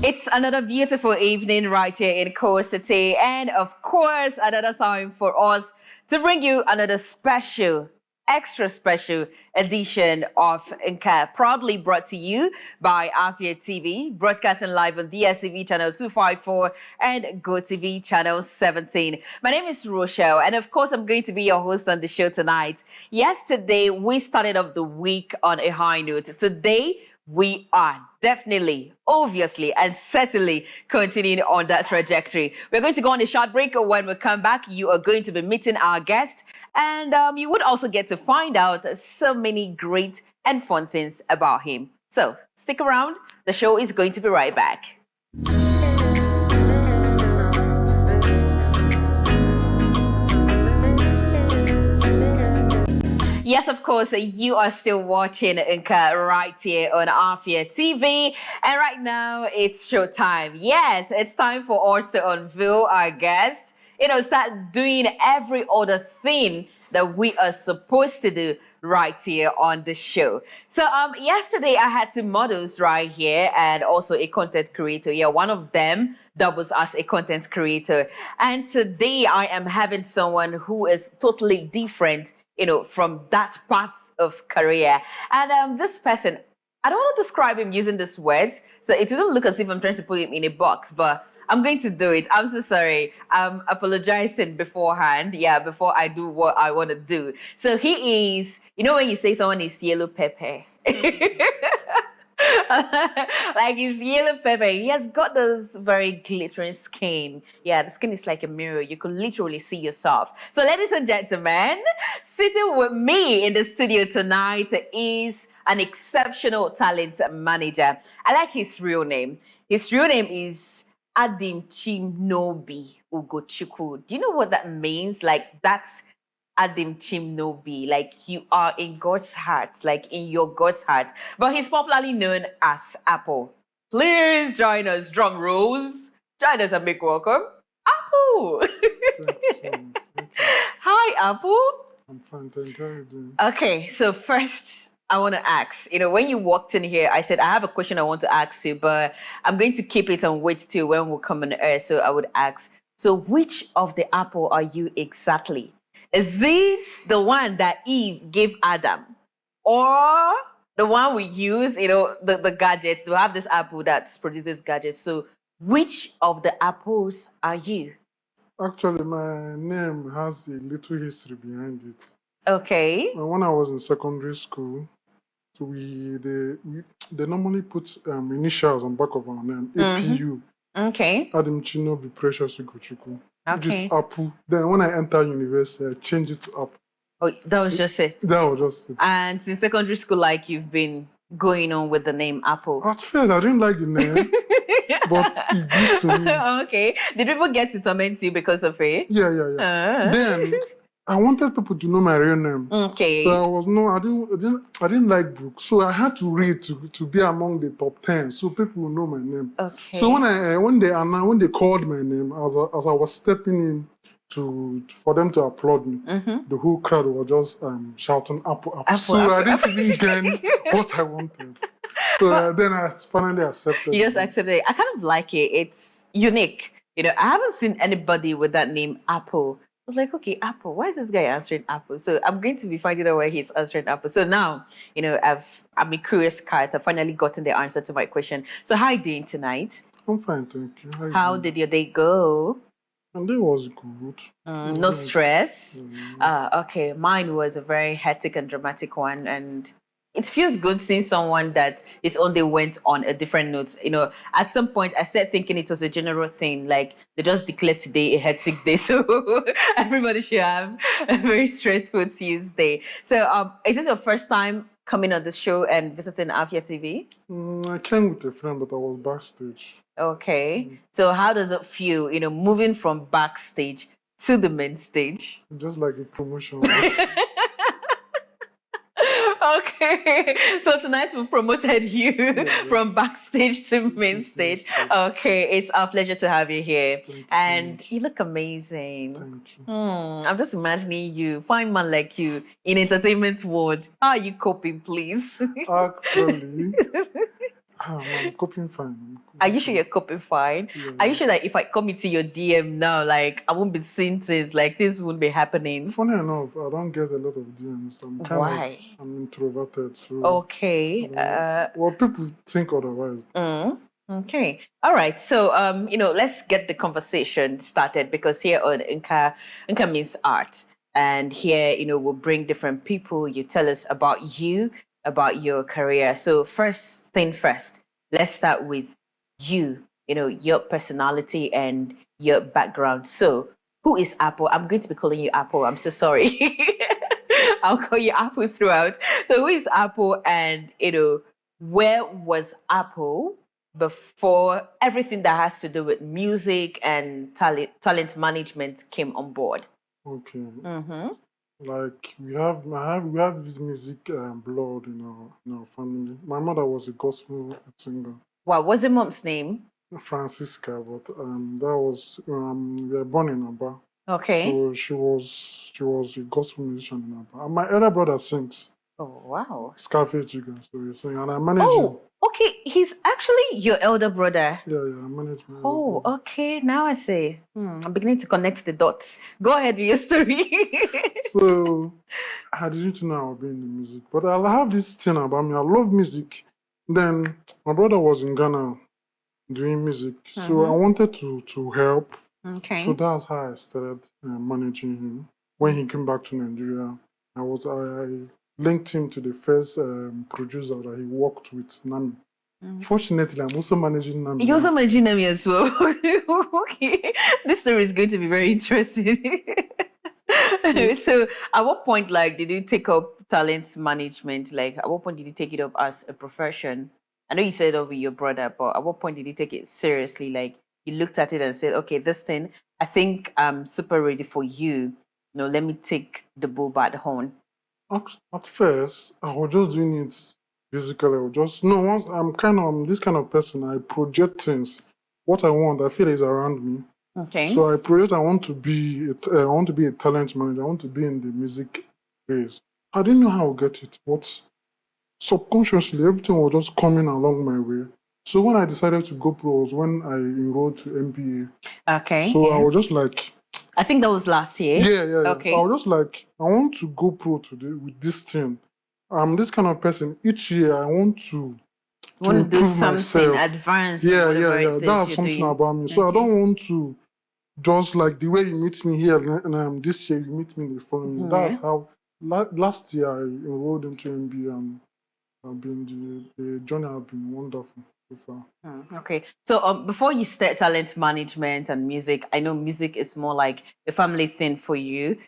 It's another beautiful evening right here in Core City, and of course, another time for us to bring you another special, extra special edition of Nka, proudly brought to you by Afia TV, broadcasting live on DSTV channel 254 and GoTV channel 17. My name is Rochelle, and of course, I'm going to be your host on the show tonight. Yesterday, we started off the week on a high note. Today, we are definitely, obviously, and certainly continuing on that trajectory. We're going to go on a short break. When we come back, you are going to be meeting our guest, and you would also get to find out so many great and fun things about him. So stick around. The show is going to be right back. Yes, of course, you are still watching Nka right here on Afia TV. And right now, it's showtime. Yes, it's time for us to unveil our guest. Start doing every other thing that we are supposed to do right here on the show. So yesterday, I had two models right here and also a content creator. Yeah, one of them doubles as a content creator. And today, I am having someone who is totally different from that path of career. And this person, I don't want to describe him using these words, so it wouldn't look as if I'm trying to put him in a box, but I'm going to do it. I'm so sorry. I'm apologizing beforehand, before I do what I want to do. So he is, when you say someone is yellow pepper, like he's yellow pepper. He has got this very glittering skin. Yeah, the skin is like a mirror. You could literally see yourself. So ladies and gentlemen, sitting with me in the studio tonight is an exceptional talent manager. I like his real name. His real name is Adim Chimnobi Ugochukwu. Do you know what that means? Like, that's Adim Chimnobi, like you are in God's heart, like in your God's heart. But he's popularly known as Apple. Please join us, drum rolls. Join us and make welcome Apple. Hi, Apple. I'm fine, thank you. How are you doing? Okay, so first I want to ask, when you walked in here, I said, I have a question I want to ask you, but I'm going to keep it and wait till when we come on air. So I would ask, so which of the apple are you exactly? Is it the one that Eve gave Adam, or the one we use, the gadgets, to have this apple that produces gadgets? So which of the apples are you? Actually, my name has a little history behind it. Okay. When I was in secondary school, they normally put initials on back of our name, APU. Okay. Adim Chinobi Precious Ugochukwu. Okay. Which is Apple. Then when I entered university, I changed it to Apple. Oh, that was just it? That was just it. And since secondary school, like, you've been going on with the name Apple? At first, I didn't like the name, but it grew to me. Okay. Did people get to torment you because of it? Yeah. Then I wanted people to know my real name. Okay. So I didn't like books. So I had to read to be among the top 10, so people will know my name. Okay. So when they called my name, as I was stepping in for them to applaud me, the whole crowd was just shouting Apple. So I didn't even get what I wanted. So then I finally accepted. You just accepted it. I kind of like it. It's unique. I haven't seen anybody with that name, Apple. I was like, okay, Apple. Why is this guy answering Apple? So I'm going to be finding out why he's answering Apple. So now, I'm a curious cat. I've finally gotten the answer to my question. So how are you doing tonight? I'm fine, thank you. How did your day go? And day was good. No stress? Okay, mine was a very hectic and dramatic one, and it feels good seeing someone that his own day went on a different note. At some point, I started thinking it was a general thing. Like, they just declared today a hectic day. So everybody should have a very stressful Tuesday. So is this your first time coming on the show and visiting Afia TV? I came with a friend, but I was backstage. Okay. So how does it feel, moving from backstage to the main stage? Just like a promotion. Okay, so tonight we've promoted you from backstage to main stage. Okay, it's our pleasure to have you here. And you look amazing. Thank you. I'm just imagining you, fine man like you, in entertainment world. How are you coping, please? Actually, I'm coping fine. Are you sure you're coping fine? Yeah. Are you sure that if I come into your DM now, like I won't be seeing things, like this won't be happening? Funny enough, I don't get a lot of DMs. Why? I'm introverted. So Okay. well, people think otherwise. Okay. All right. So, let's get the conversation started because here on Inca means art. And here, we'll bring different people. You tell us about you, about your career. So first thing first, let's start with you, your personality and your background. So who is Apple? I'm going to be calling you Apple. I'm so sorry. I'll call you Apple throughout. So who is Apple and, where was Apple before everything that has to do with music and talent management came on board? Okay. Mm-hmm. Like we have this music blood in our family. My mother was a gospel singer, What was the mom's name? Francisca, but that was we were born in Aba. Okay. So she was a gospel musician in Aba. And my elder brother sings. Oh, wow. Scarface Jigga, so he sing, and I manage him. Oh, okay. He's actually your elder brother. Yeah, I manage my elder Oh, brother. okay. Now I see. I'm beginning to connect the dots. Go ahead with your story. So I didn't know I would be in the music, but I have this thing about me. I love music. Then my brother was in Ghana doing music, so I wanted to help. Okay. So that's how I started managing him. When he came back to Nigeria, I linked him to the first producer that he worked with, Nami. Fortunately, I'm also managing Nami. You're also managing Nami as well. Okay. This story is going to be very interesting. So at what point, did you take up talent management? Like, at what point did you take it up as a profession? I know you said it with your brother, but at what point did you take it seriously? Like, you looked at it and said, okay, this thing, I think I'm super ready for you. Let me take the bull by the horn. At first, I was just doing it physically. Once I'm this kind of person, I project things. What I want, I feel is around me. Okay. So I project. I want to be a talent manager. I want to be in the music space. I didn't know how to get it, but subconsciously everything was just coming along my way. So when I decided to go pro was when I enrolled to MBA. Okay. So I was just like, I think that was last year. Yeah. Okay. I was just like, I want to go pro today with this thing. I'm this kind of person. Each year I want to do something myself. advanced. Yeah. That's something doing. about me. So I don't want to just like the way you meet me here and this year you meet me the following year. That's how last year I enrolled into MBA and I've been the journey has been wonderful so far. Okay. So before you start talent management and music, I know music is more like a family thing for you.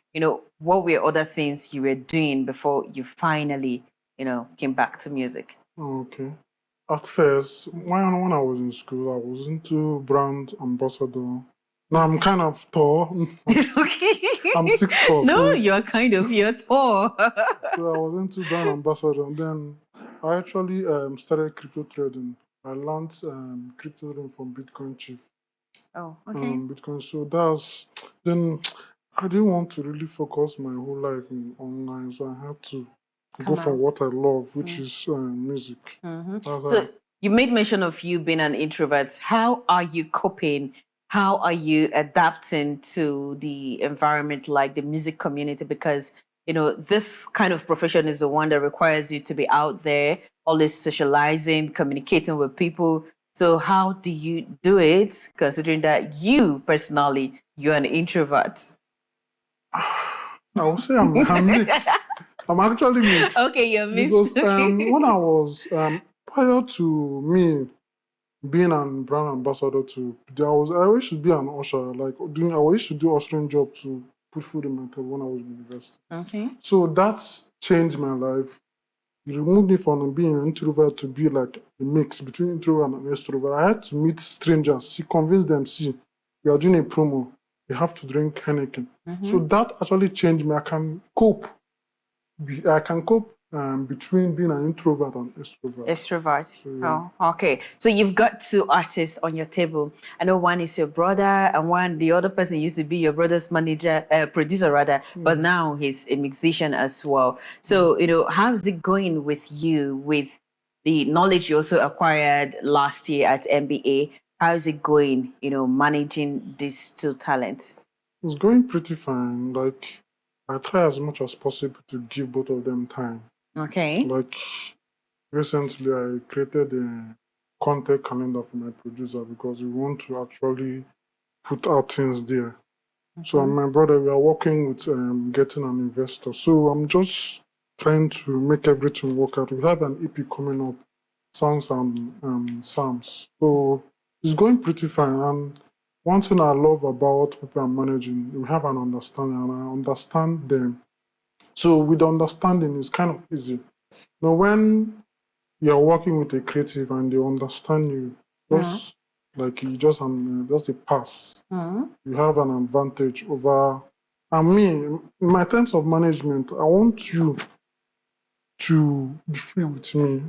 What were other things you were doing before you finally, came back to music? Okay. At first, when I was in school, I was into brand ambassador. Now I'm kind of tall. Okay. I'm 6'4". No, so, you're tall. So I was into brand ambassador, and then I actually started crypto trading. I learned crypto trading from Bitcoin Chief. Oh, okay. Bitcoin. So then I didn't want to really focus my whole life in online, so I had to go for what I love, which is music. So you made mention of you being an introvert. How are you coping? How are you adapting to the environment, like the music community? Because this kind of profession is the one that requires you to be out there, always socializing, communicating with people. So how do you do it, considering that you personally, you're an introvert? I would say I'm mixed. I'm actually mixed. Okay, you're mixed. Because when I was prior to me being a brand ambassador I used to be an usher. I used to do ushering job to put food in my table when I was in university. Okay. So that changed my life. It removed me from being an introvert to be like a mix between introvert and extrovert. I had to meet strangers, convince them, we are doing a promo. You have to drink Heineken. So that actually changed me. I can cope between being an introvert and extrovert. Extrovert. So, yeah. Oh, okay. So you've got two artists on your table. I know one is your brother, and the other person used to be your brother's producer rather, but now he's a musician as well. So, how's it going with you with, the knowledge you also acquired last year at MBA. How is it going, managing these two talents? It's going pretty fine. Like, I try as much as possible to give both of them time. Okay. Like, recently I created a content calendar for my producer because we want to actually put our things there. So and my brother, we are working with getting an investor. So I'm just trying to make everything work out. We have an EP coming up, songs and psalms. So it's going pretty fine. And one thing I love about people I'm managing, we have an understanding, and I understand them. So with understanding, it's kind of easy. Now, when you're working with a creative and they understand you, just like you just a pass. You have an advantage over. And me, in my terms of management, I want you to be free with me.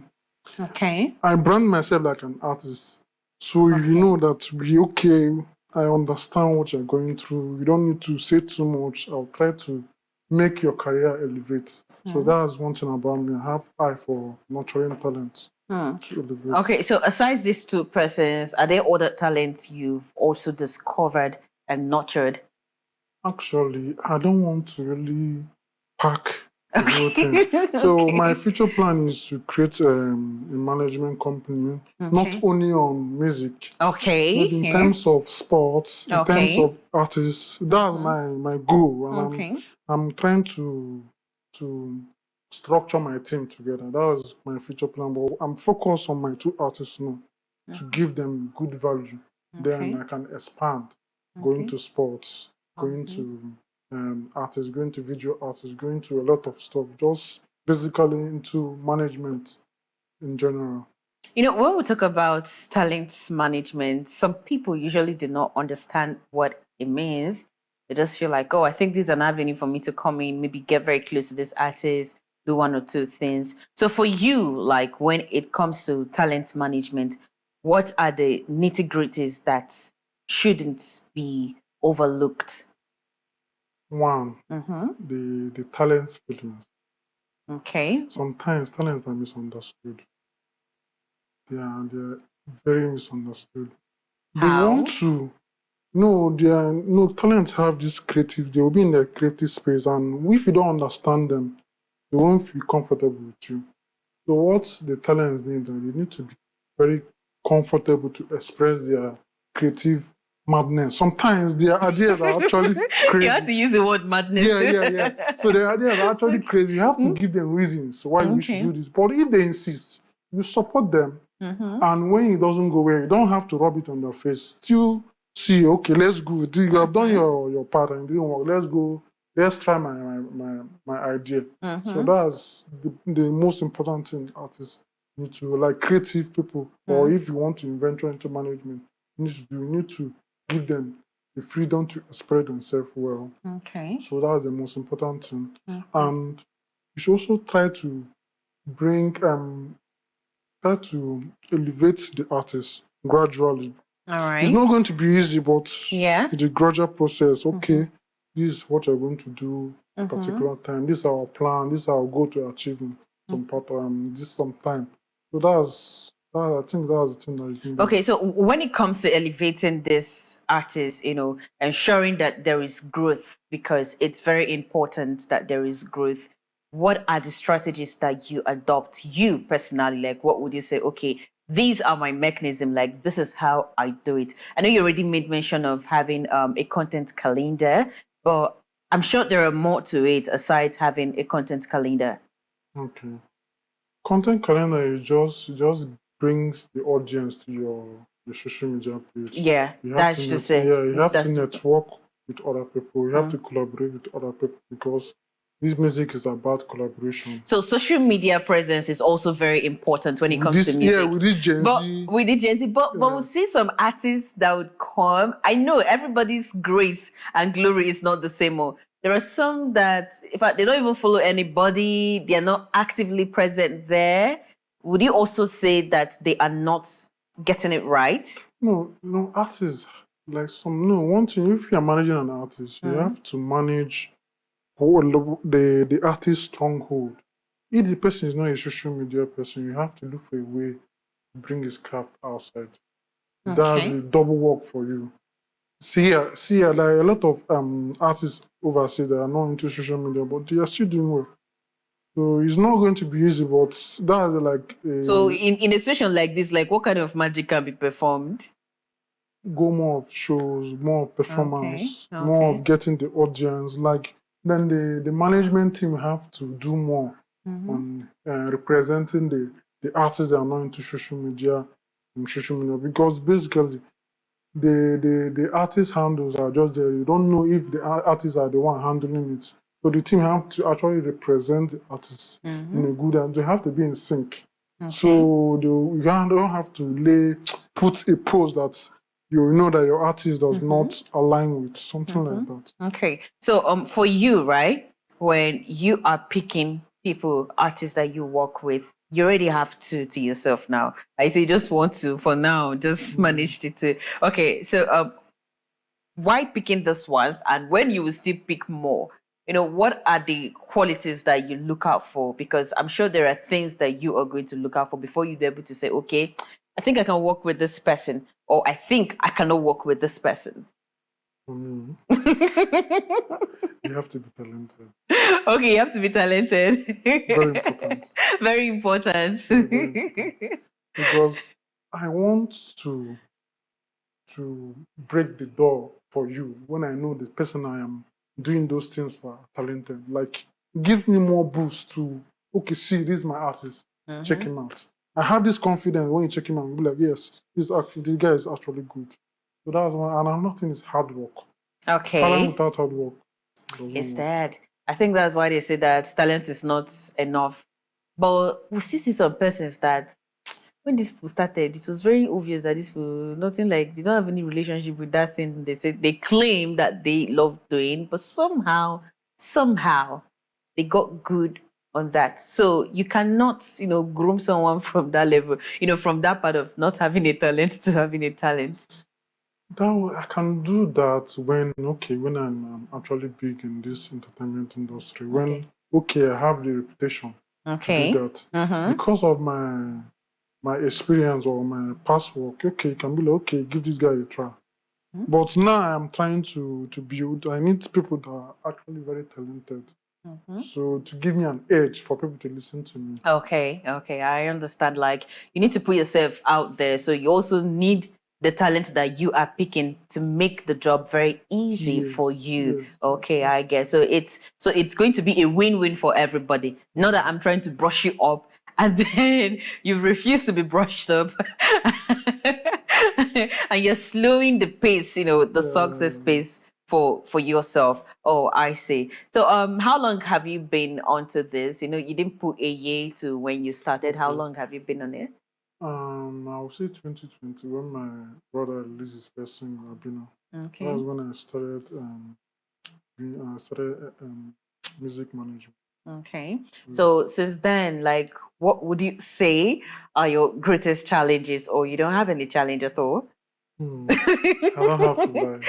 Okay. I brand myself like an artist, so you know that we okay. I understand what you're going through. You don't need to say too much. I'll try to make your career elevate. So that's one thing about me. I have eye for nurturing talent. Okay, so aside these two persons, are there other talents you've also discovered and nurtured? Actually, I don't want to really pack the whole thing. So my future plan is to create a management company, not only on music. Okay. But in terms of sports, in terms of artists, that's my goal. And I'm trying to structure my team together. That was my future plan. But I'm focused on my two artists now to give them good value. Then I can expand, going to sports, going to artists, going to video artists, going to a lot of stuff. Just basically into management in general. When we talk about talent management, some people usually do not understand what it means. They just feel like, oh, I think this is an avenue for me to come in, maybe get very close to this artist, do one or two things. So for you, like when it comes to talent management, what are the nitty-gritties that shouldn't be overlooked? One, the talent feelings. Okay. Sometimes talents are misunderstood. They're very misunderstood. How? They want to talents have this creative, they will be in their creative space, and if you don't understand them, they won't feel comfortable with you. So what the talents need, they need to be very comfortable to express their creative madness. Sometimes their ideas are actually crazy. You have to use the word madness. Yeah. So their ideas are actually crazy. You have to give them reasons why we should do this. But if they insist, you support them. And when it doesn't go well, you don't have to rub it on their face. Still see, okay, let's go. You have done your part and it didn't work. Let's go. Let's try my idea. So that's the most important thing artists need to, like creative people, or if you want to venture into management, you need to give them the freedom to express themselves well. Okay. So that's the most important thing. And you should also try to elevate the artist gradually. All right. It's not going to be easy, but it's a gradual process. Okay, this is what you're going to do at a particular time. This is our plan. This is our goal to achieve some time. So I think that's the thing that you can do. Okay, so when it comes to elevating this artist, ensuring that there is growth, because it's very important that there is growth. What are the strategies that you adopt, you personally? Like, what would you say? Okay, these are my mechanism. Like, this is how I do it. I know you already made mention of having a content calendar, but I'm sure there are more to it aside having a content calendar. Okay, content calendar is just brings the audience to your social media page. Yeah, that's just it. Yeah, you have to network with other people. You have to collaborate with other people because this music is about collaboration. So social media presence is also very important when it comes to music. Yeah, with this Gen Z. But we'll see some artists that would come. I know everybody's grace and glory is not the same. There are some that, in fact, they don't even follow anybody. They are not actively present there. Would you also say that they are not getting it right? No, artists, one thing, if you're managing an artist, you have to manage the artist's stronghold. if the person is not a social media person, you have to look for a way to bring his craft outside. That's Okay. a double work for you. See, like a lot of artists overseas that are not into social media, but they are still doing well. So it's not going to be easy, but that's like So a in a situation like this, like what kind of magic can be performed? go more of shows, more of Okay. performance, more Okay. of getting the audience. Like then the management team have to do more Mm-hmm. on representing the artists that are not into social media because basically the artist handles are just there. You don't know if the artists are the one handling it. So the team have to actually represent the artists Mm-hmm. in a good and they have to be in sync. Okay. So you don't have to put a pose that you know that your artist does not align with, something like that. Okay. So for you, right, when you are picking people, artists that you work with, you already have two to yourself now. I say you just want to for now, just manage it to okay. So why picking this ones and when you will still pick more? What are the qualities that you look out for? Because I'm sure there are things that you are going to look out for before you be able to say, okay, I think I can work with this person, or I think I cannot work with this person. For me, you have to be talented. Okay, you have to be talented. Very important. Very important. Very, very important. Because I want to break the door for you when I know the person I am doing those things for are talented. Like, give me more boost to, okay, see, this is my artist. Check him out. I have this confidence when you check him out, you'll be like, yes, this guy is actually good. So that's one. And another thing is hard work. Talent Okay. without hard work doesn't It's work. that. I think that's why they say that talent is not enough. But we still see some persons that when these people started, it was very obvious that these people, nothing like they don't have any relationship with that thing. They said they claim that they love doing, but somehow they got good on that. So you cannot, groom someone from that level, from that part of not having a talent to having a talent. I can do that when I'm actually big in this entertainment industry. When I have the reputation to do Okay. that because of my experience or my past work. Okay, you can be like, okay, give this guy a try. But now I'm trying to build. I need people that are actually very talented. So to give me an edge for people to listen to me. Okay, I understand. Like you need to put yourself out there, so you also need the talent that you are picking to make the job very easy for you. Yes, Okay, I guess so. It's going to be a win-win for everybody. Not that I'm trying to brush you up, and then you refuse to be brushed up, and you're slowing the pace. The success pace for yourself. Oh, I see. So how long have you been onto this? You didn't put a year to when you started. How long have you been on it? I would say 2020 when my brother released his first single, Abina. Okay. That's when I started music management. Okay. So since then, like, what would you say are your greatest challenges, or you don't have any challenge at all? I don't have to lie.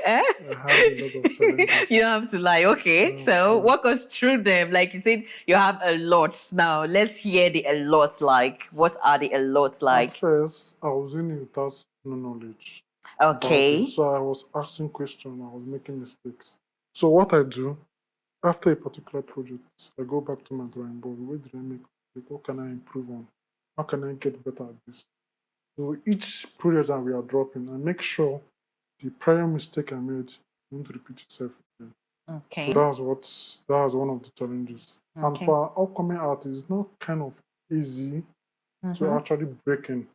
I have a lot of challenges. You don't have to lie. Okay. So walk us through them. Like you said, you have a lot. Now let's hear the a lot. Like, what are the a lot like? At first, I was in it without no knowledge. Okay. So I was asking questions. I was making mistakes. So what I do after a particular project, I go back to my drawing board. Where did I make mistake? What can I improve on? How can I get better at this? So each project that we are dropping, I make sure the prior mistake I made won't repeat itself again. Okay. So that's one of the challenges. And for upcoming artists, it's not kind of easy to actually break in.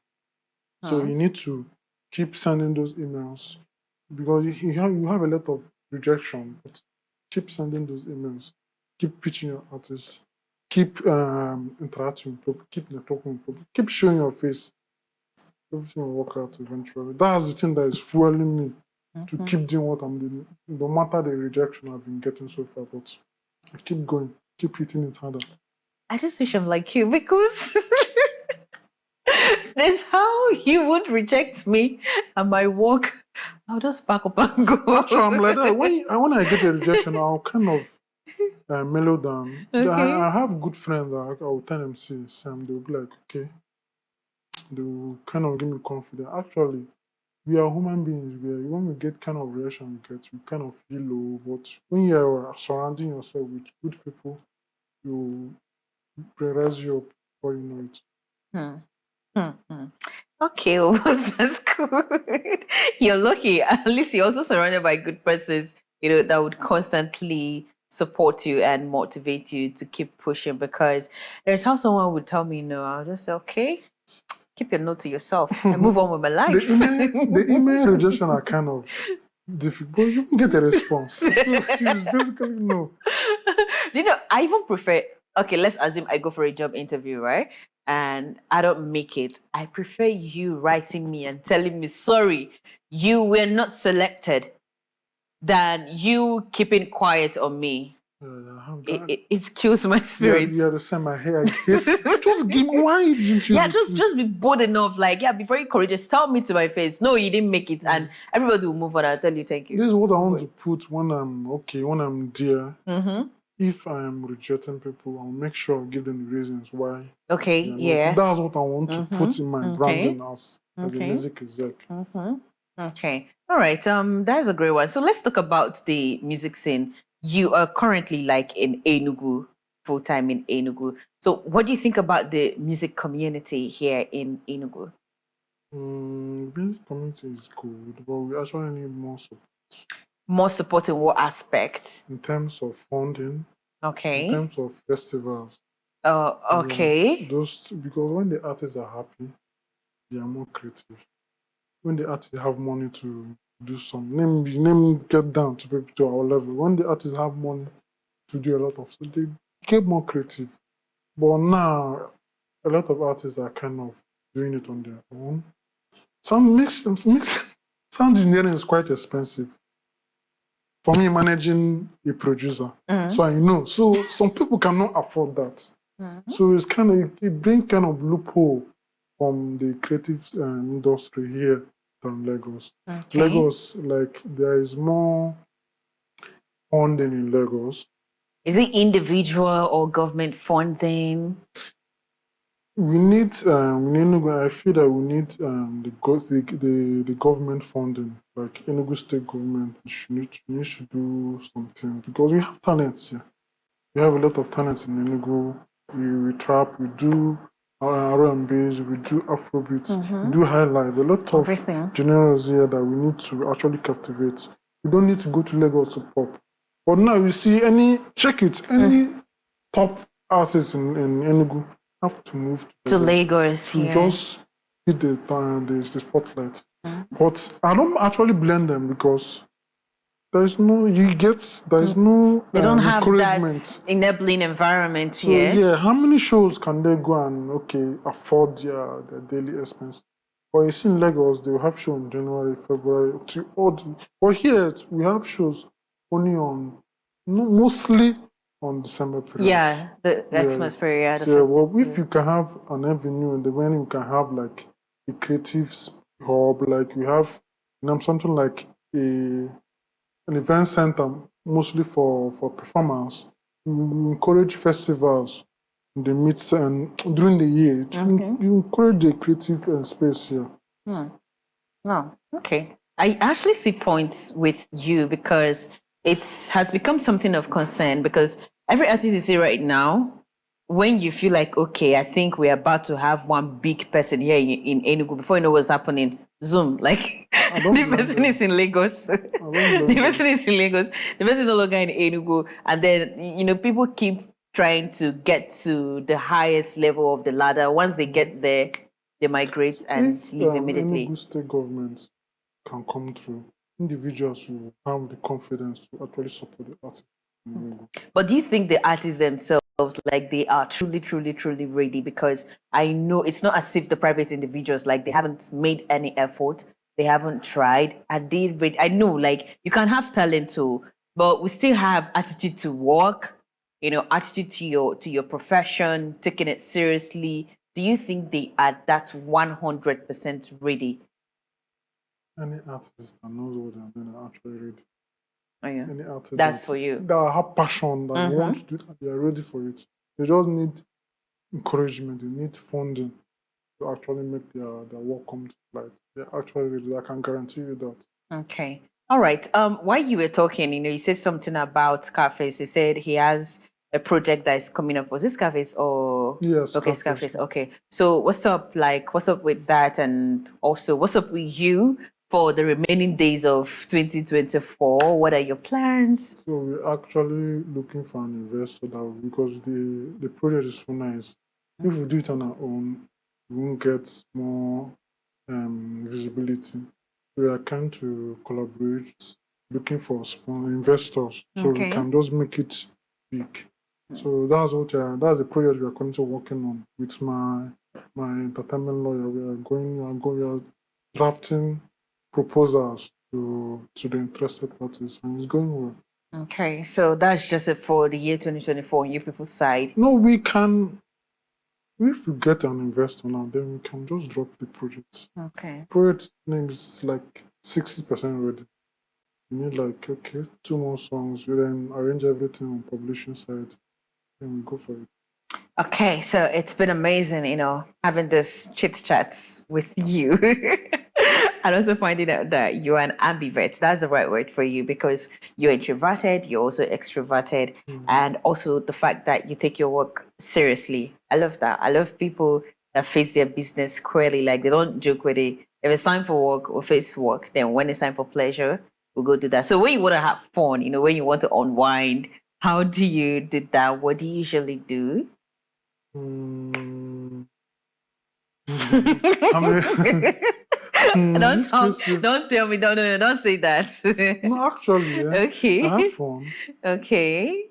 So you need to keep sending those emails because you have a lot of rejection, but keep sending those emails, keep pitching your artists, keep interacting with people, keep networking with people, keep showing your face. Everything will work out eventually. That's the thing that is fueling me to keep doing what I'm doing, no matter the rejection I've been getting so far. But I keep going, keep hitting it harder. I just wish I'm like you because that's how you would reject me and my work. I'll just pack up and go. Actually, I'm like that. When I get a rejection, I'll kind of mellow down. Okay. I have good friends that I will tell them, see, Sam, they'll be like, okay, they will kind of give me confidence. Actually, we are human beings. When we get kind of reaction we kind of feel low. But when you are surrounding yourself with good people, you raise you up before you know it. Hmm. Hmm. Okay, well, that's good. You're lucky. At least you're also surrounded by good persons, that would constantly support you and motivate you to keep pushing. Because there's how someone would tell me no, I'll just say, okay, keep your note to yourself and move on with my life. The email rejection are kind of difficult, but you can get a response. So it's basically no. I even prefer, okay, let's assume I go for a job interview, right? And I don't make it. I prefer you writing me and telling me, sorry, you were not selected, than you keeping quiet on me. It kills my spirit. Yeah, the same. I hate. Just give me, why didn't you? Yeah, just be bold enough. Like, yeah, be very courageous. Tell me to my face. No, you didn't make it, and everybody will move on. I'll tell you, thank you. This is what I want to put when I'm there. Mm-hmm. If I'm rejecting people, I'll make sure I give them the reasons why. Okay, yeah. That's what I want to put in my branding as a music exec. Okay. All right. That's a great one. So let's talk about the music scene. You are currently like in Enugu, full time in Enugu. So what do you think about the music community here in Enugu? The music community is good, but we actually need more support. More support in what aspect? In terms of funding. Okay. In terms of festivals. Okay. Yeah, because when the artists are happy, they are more creative. When the artists have money to do some, name get down to people to our level. When the artists have money to do a lot of stuff, they get more creative. But now, a lot of artists are kind of doing it on their own. Sound engineering is quite expensive. For me, managing a producer, so I know. So some people cannot afford that. So it's it brings kind of loophole from the creative industry here than Lagos. Okay. Lagos, like there is more funding in Lagos. Is it individual or government funding? We need, I feel that we need the government funding, like Enugu state government. We should do something because we have talents here. We have a lot of talents in Enugu. We trap, we do R&Bs, we do Afrobeats, we do high life. A lot of genres here that we need to actually captivate. We don't need to go to Lagos to pop. But now you see any top artists in Enugu have to move to Lagos to just hit the spotlight. But I don't actually blame them because they don't have that enabling environment here. Yeah, how many shows can they go and afford their daily expense? But you see in Lagos, they will have shows in January, February, but here we have shows only mostly on December period. Yeah, the Xmas period. Well, if you can have an avenue and when you can have like a creative hub, like we have something like an event center mostly for performance. We encourage festivals in the midst and during the year. You encourage the creative space here. Oh, okay. I actually see points with you because it has become something of concern because every artist you see right now, when you feel like, okay, I think we're about to have one big person here in Enugu, before you know what's happening, Zoom, like the person is in Lagos. The person is in Lagos. The person is no longer in Enugu. And then, people keep trying to get to the highest level of the ladder. Once they get there, they migrate and leave immediately. Enugu state government can come through. Individuals will have the confidence to actually support the artists. But do you think the artists themselves, like they are truly, truly, truly ready? Because I know it's not as if the private individuals, like they haven't made any effort, they haven't tried, and they ready. I know, like you can have talent too, but we still have attitude to work, attitude to your profession, taking it seriously. Do you think they are that 100% ready? Any artist that knows what they're doing are actually ready. Oh, yeah. Any artist That's for you. that have passion, that want to do it, they are ready for it. They just need encouragement, they need funding to actually make their work come to light. They're actually ready. I can guarantee you that. Okay. All right. While you were talking, you said something about Scarface. You said he has a project that is coming up. Was it Scarface or? Yes. Okay, Scarface. Okay. So what's up? What's up with that? And also, what's up with you for the remaining days of 2024? What are your plans? So we're actually looking for an investor because the project is so nice. If we do it on our own, we won't get more visibility. We are trying to collaborate, looking for investors, so we can just make it big. So that's the project we are currently working on with my entertainment lawyer. We are drafting proposals to the interested parties, and it's going well. Okay, so that's just it for the year 2024 on you people's side. No, we can. If we get an investor now, then we can just drop the project. Okay. Project name is like 60% ready. You need 2 more songs. We then arrange everything on publishing side, then we go for it. Okay, so it's been amazing, having this chit chats with you. And also finding out that you're an ambivert. That's the right word for you because you're introverted, you're also extroverted, and also the fact that you take your work seriously. I love that. I love people that face their business squarely. Like they don't joke with it. If it's time for work, we'll face work. Then when it's time for pleasure, we'll go do that. So when you want to have fun, when you want to unwind, how do you do that? What do you usually do? Don't tell me. Don't say that. No, actually, yeah. Okay. I have fun. Okay.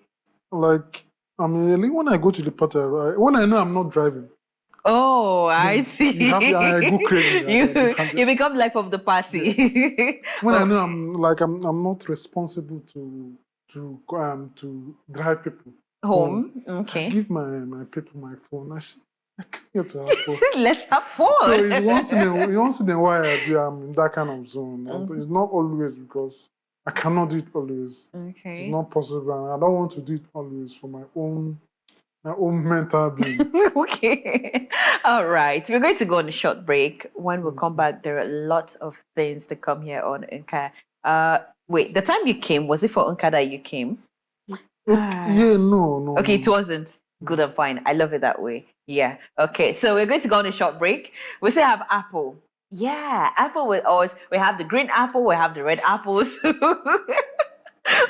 When I go to the party, when I know I'm not driving. Oh, I see. I go crazy. You become life of the party. Yes. When I know I'm not responsible to drive people home. Okay. I give my people my phone. I say I came here to have fun. Let's have fun. So it's once in a while I'm in that kind of zone. It's not always because I cannot do it always. Okay. It's not possible. And I don't want to do it always for my own mental being. Okay. All right. We're going to go on a short break. When we come back, there are lots of things to come here on Unka. Wait, the time you came, was it for Unka that you came? Yeah, no. Okay, it wasn't. Good and fine. I love it that way. Yeah. Okay, so we're going to go on a short break. We still have apple. Yeah, apple with us. We have the green apple. We have the red apples. Why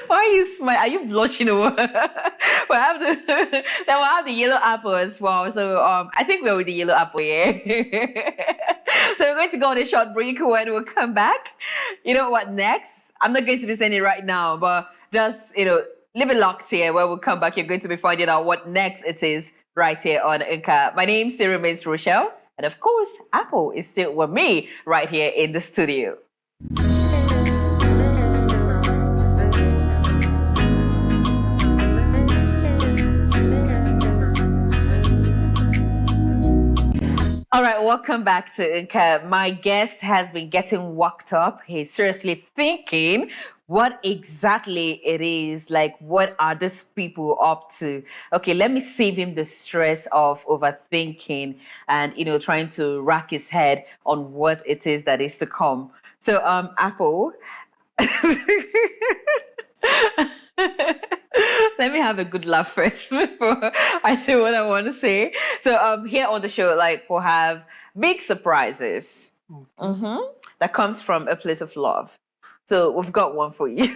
are you smiling? Are you blushing or what? Then we'll have the yellow apple as well. So I think we're with the yellow apple, yeah. So we're going to go on a short break. When we'll come back, you know what next? I'm not going to be saying it right now, but just leave it locked here. When we'll come back, you're going to be finding out what next it is right here on Inca. My name still remains Rochelle. And of course, Apple is still with me right here in the studio. All right, welcome back to Inca. My guest has been getting worked up. He's seriously thinking what exactly it is, what are these people up to? Okay, let me save him the stress of overthinking and, trying to rack his head on what it is that is to come. So, Apple, let me have a good laugh first before I say what I want to say. So, here on the show, we'll have big surprises that comes from a place of love. So we've got one for you.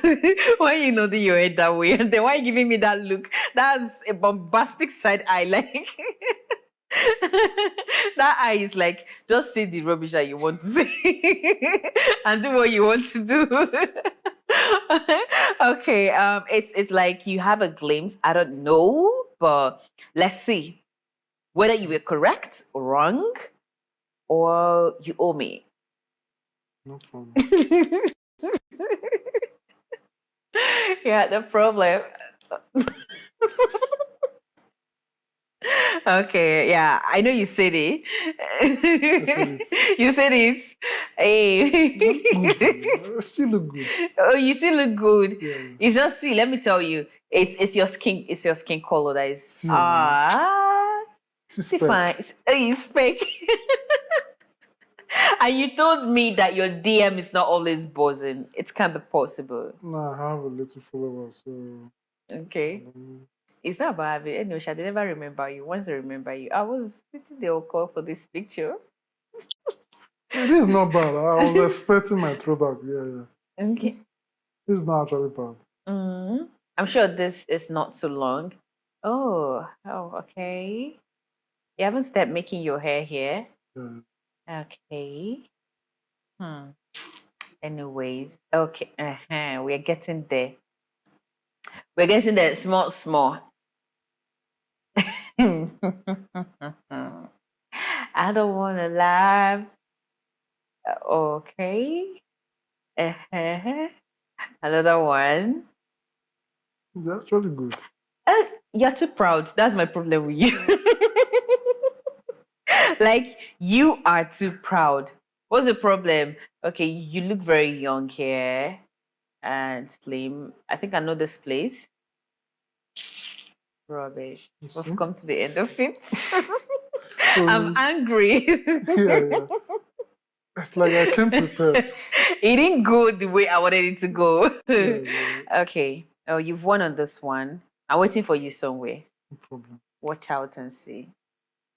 Why you know that you're that way? And then why are you giving me that look? That's a bombastic side eye. That eye is just say the rubbish that you want to say and do what you want to do. Okay, it's like you have a glimpse. I don't know, but let's see whether you were correct or wrong, or you owe me. No problem. Yeah, the problem. Okay, yeah, I know you said it. You said it. Hey. I still look good. Oh, you still look good. Yeah. It's just see, let me tell you, it's your skin color that is See, man. see fine. It's fake. And you told me that your DM is not always buzzing. It can be possible. No, I have a little follower, so Okay. It's not about having anyway, I never remember you. Once I remember you, I was sitting there call for this picture. it is not bad. I was expecting my throwback. Yeah. Okay. It's not actually bad. I'm sure this is not so long. Oh, okay. You haven't started making your hair here. Yeah. Okay. Anyways, okay. We're getting there. We're getting there small. I don't want to laugh. Okay. Another one. It's actually good. You're too proud. That's my problem with you. Like, you are too proud. What's the problem? Okay, you look very young here and slim. I think I know this place. Rubbish. We've come to the end of it. I'm angry. Yeah. It's like I came prepared. It didn't go the way I wanted it to go. Yeah. Okay. Oh, you've won on this one. I'm waiting for you somewhere. No problem. Watch out and see.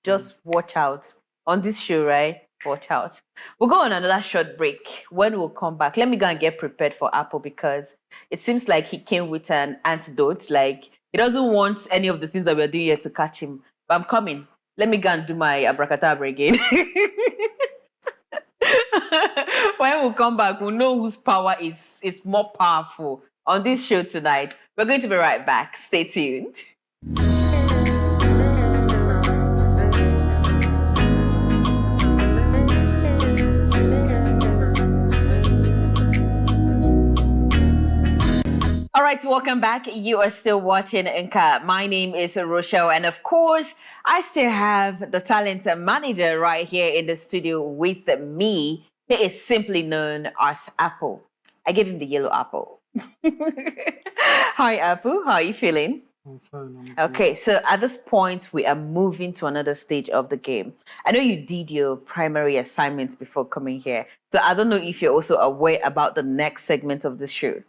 Just watch out. On this show, right? Watch out. We'll go on another short break. When we'll come back, let me go and get prepared for Apple because it seems like he came with an antidote. Like, he doesn't want any of the things that we're doing here to catch him. But I'm coming. Let me go and do my abracadabra again. When we come back, we'll know whose power is more powerful on this show tonight. We're going to be right back. Stay tuned. All right, welcome back. You are still watching Inka. My name is Rochelle, and of course, I still have the talent manager right here in the studio with me. He is simply known as Apple. I gave him the yellow apple. Hi, Apple. How are you feeling? I'm fine. Okay, so at this point, we are moving to another stage of the game. I know you did your primary assignments before coming here, so I don't know if you're also aware about the next segment of the show.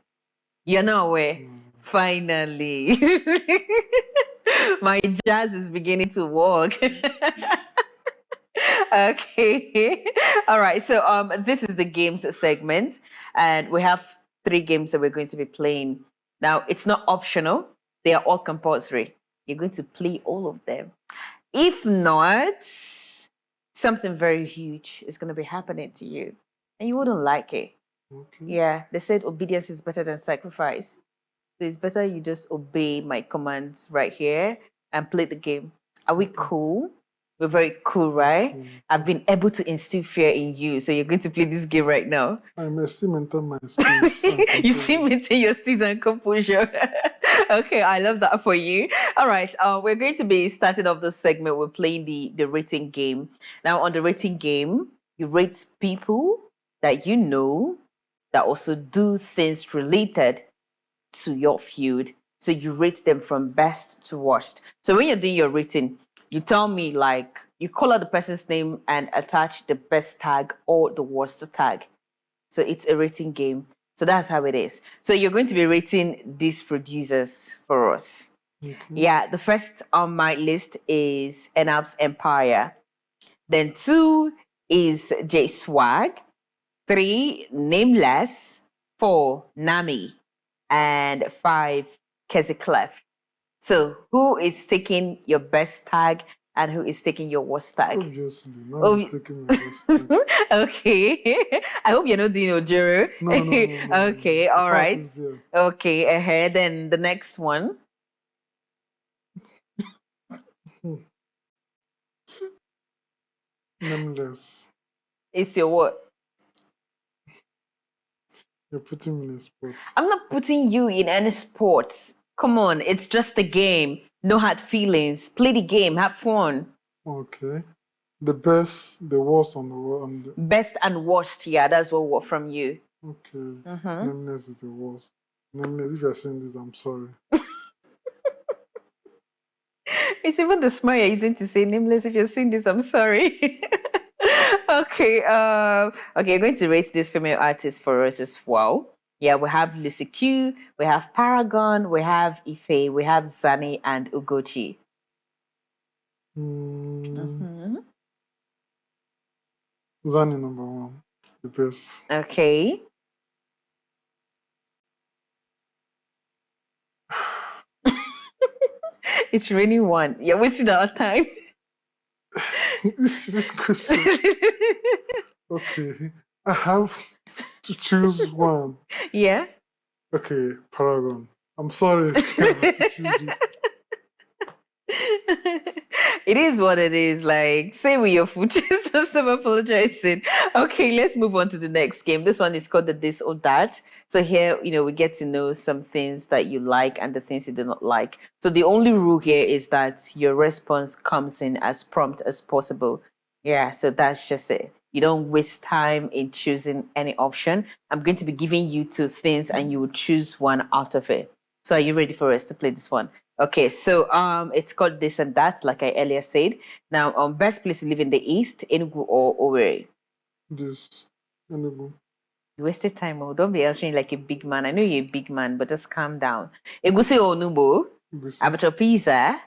You're not aware? Finally. My jazz is beginning to work. Okay. All right. So this is the games segment, and we have 3 games that we're going to be playing. Now, it's not optional. They are all compulsory. You're going to play all of them. If not, something very huge is going to be happening to you, and you wouldn't like it. Okay. Yeah, they said obedience is better than sacrifice. So it's better you just obey my commands right here and play the game. Are we cool? We're very cool, right? I've been able to instill fear in you. So you're going to play this game right now. I'm still maintaining my steez. You still maintain your steez and composure. Okay, I love that for you. All right, we're going to be starting off this segment. We're playing the rating game. Now, on the rating game, you rate people that you know that also do things related to your field. So you rate them from best to worst. So when you're doing your rating, you tell me, like, you call out the person's name and attach the best tag or the worst tag. So it's a rating game. So that's how it is. So you're going to be rating these producers for us. Okay. Yeah, the first on my list is Enap's Empire. Then 2 is J Swag. 3, Nameless. 4, Nami. And 5, Kezi Clef. So who is taking your best tag and who is taking your worst tag? Obviously, taking my worst tag. Okay. I hope you're not doing Ojoro. No. Okay, all right. Okay, then the next one. Nameless. It's your what? You're putting me in a spot. I'm not putting you in any sport. Come on, it's just a game. No hard feelings. Play the game. Have fun. Okay. The best, the worst, and the worst. Best and worst, yeah, that's what from you. Okay. Nameless is the worst. Nameless, if you're saying this, I'm sorry. It's even the smile you're using to say nameless. If you're seeing this, I'm sorry. Okay. Okay, you're going to rate this female artist for us as well. Yeah, we have Lucy Q, we have Paragon, we have Ife, we have Zani and Ugochi. Zani number 1, the best. Okay. It's raining one. You're wasting our time. This question. Okay, I have to choose one. Yeah. Okay, Paragon. I'm sorry if I have to choose you. It is what it is. Like, say with your foot, just stop apologizing. Okay, let's move on to the next game. This one is called the This or That. So here, we get to know some things that you like and the things you do not like. So the only rule here is that your response comes in as prompt as possible. Yeah, so that's just it. You don't waste time in choosing any option. I'm going to be giving you 2 things and you will choose one out of it. So are you ready for us to play this one? Okay, so it's called This and That, like I earlier said. Now, best place to live in the East, Enugu or Owerri? This. Enugu. You wasted time. Oh, don't be answering like a big man. I know you're a big man, but just calm down. Egusi or Nubo? Egusi. Abacho pizza?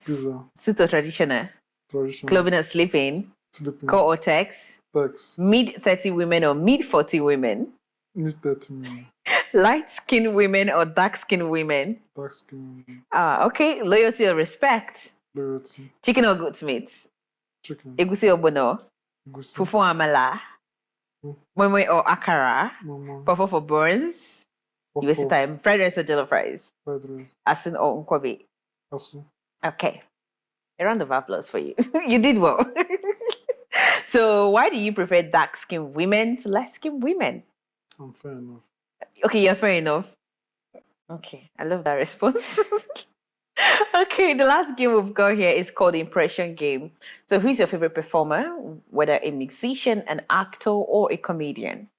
Pizza. Suit or traditional? Traditional. Clothing or sleeping? Sleeping. Call or text? Text. Mid 30 women or mid 40 women? Mid 30 women. Light skinned women or dark skinned women? Dark skin women. Okay. Loyalty or respect? Loyalty. Chicken or goat meat? Chicken. Egusi or bono? Egusi. Fufu or amala? Moimoi or akara? Mama. Puffo for burns? You wasted time. Fried rice or jollof rice? Fried rice. Asin or nkwobi? Asu. Okay. A round of applause for you. You did well. So why do you prefer dark-skinned women to light-skinned women? I'm fair enough. Okay, you're fair enough. Okay, I love that response. Okay, the last game we've got here is called the Impression Game. So who's your favorite performer, whether a musician, an actor, or a comedian?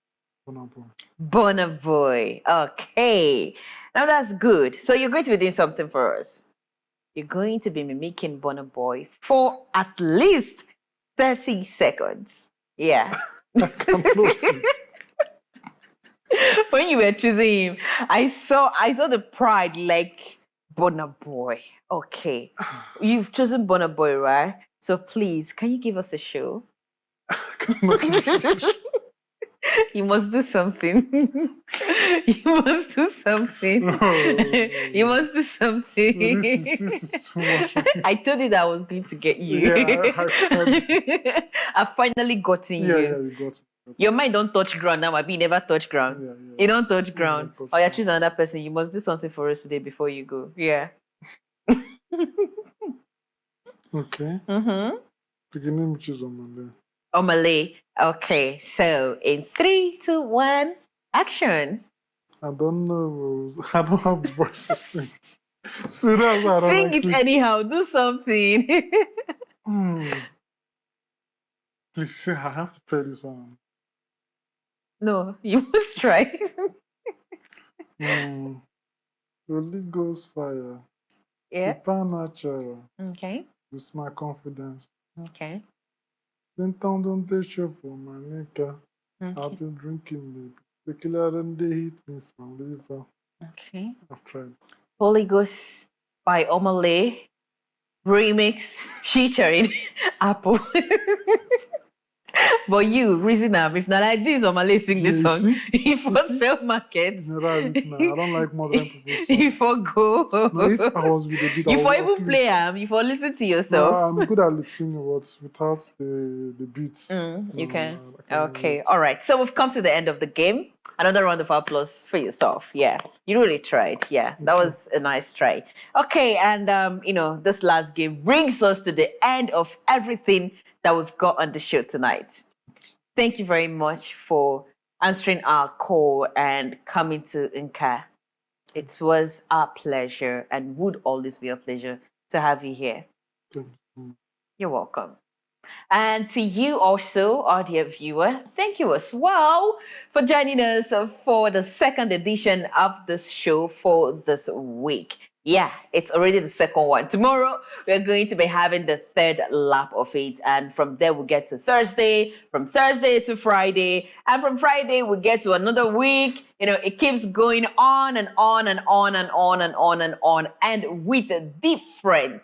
Burna Boy. Burna Boy. Okay. Now that's good. So you're going to be doing something for us. You're going to be mimicking Burna Boy for at least 30 seconds. Yeah. I can't close it. When you were choosing him, I saw the pride, like Burna Boy. Okay. You've chosen Burna Boy, right? So please, can you give us a show? You must do something. You must do something. You must do something. No, this is too much. I told you that I was going to get you. Yeah, I've finally gotten you. Yeah, you got me. Your mind don't touch ground now. Maybe you never touch ground. Yeah. You don't touch ground. Touch Or you ground. choose another person. You must do something for us today before you go. Yeah. Okay. Beginning with choose on Omale. Okay. So in 3, 2, 1, action. I don't know. I don't have the voice to sing. So that's why I don't Sing like it sing. anyhow. Do something. Please, see, I have to play this one. No, you must try. Holy Ghost fire. Yeah. Supernatural. Okay. With my confidence. Okay. Then town don't they show for my nigga. Okay. I've been drinking, baby. The killer and they hit me from liver. Okay. I've tried. Holy Ghost by Omale remix featuring Apple. But you, reason up. If not like this, Omale sing this song. If for sell market. No, that's it now. I don't like modern people. If for go. No, if I was with a beat, You for even play them, you for listen to yourself. No, I'm good at lip singing, but without the beats. You can. I Okay. All right. So we've come to the end of the game. Another round of applause for yourself. Yeah. You really tried. Yeah. That was a nice try. Okay. And, this last game brings us to the end of everything that we've got on the show tonight. Thank you very much for answering our call and coming to Nka. It was our pleasure and would always be a pleasure to have you here. Thank you. You're welcome. And to you also, our dear viewer, thank you as well for joining us for the second edition of this show for this week. Yeah, it's already the second one. Tomorrow, we're going to be having the third lap of it. And from there, we'll get to Thursday, from Thursday to Friday. And from Friday, we get to another week. You know, it keeps going on and on and on and on and on and on. And with different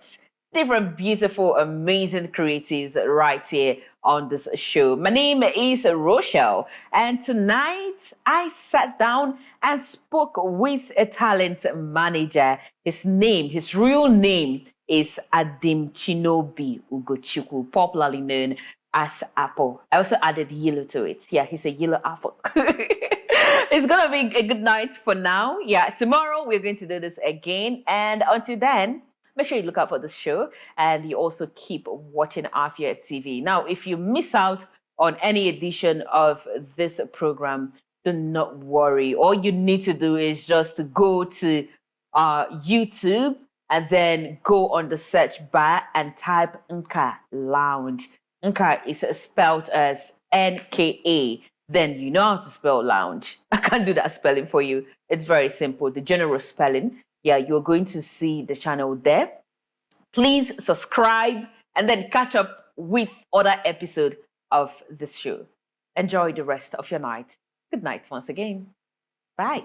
beautiful, amazing creatives right here on this show. My name is Rochelle, and tonight I sat down and spoke with a talent manager. His real name is Adim Chinobi Ugochukwu, popularly known as Apple. I also added yellow to it. Yeah, he's a yellow apple. It's gonna be a good night for now. Yeah, tomorrow we're going to do this again, and until then, make sure you look out for this show and you also keep watching Afia TV. Now, if you miss out on any edition of this program, do not worry. All you need to do is just to go to YouTube and then go on the search bar and type Nka Lounge. Nka is spelled as Nka. Then you know how to spell lounge. I can't do that spelling for you. It's very simple. The general spelling. Yeah, you're going to see the channel there. Please subscribe and then catch up with other episodes of this show. Enjoy the rest of your night. Good night once again. Bye.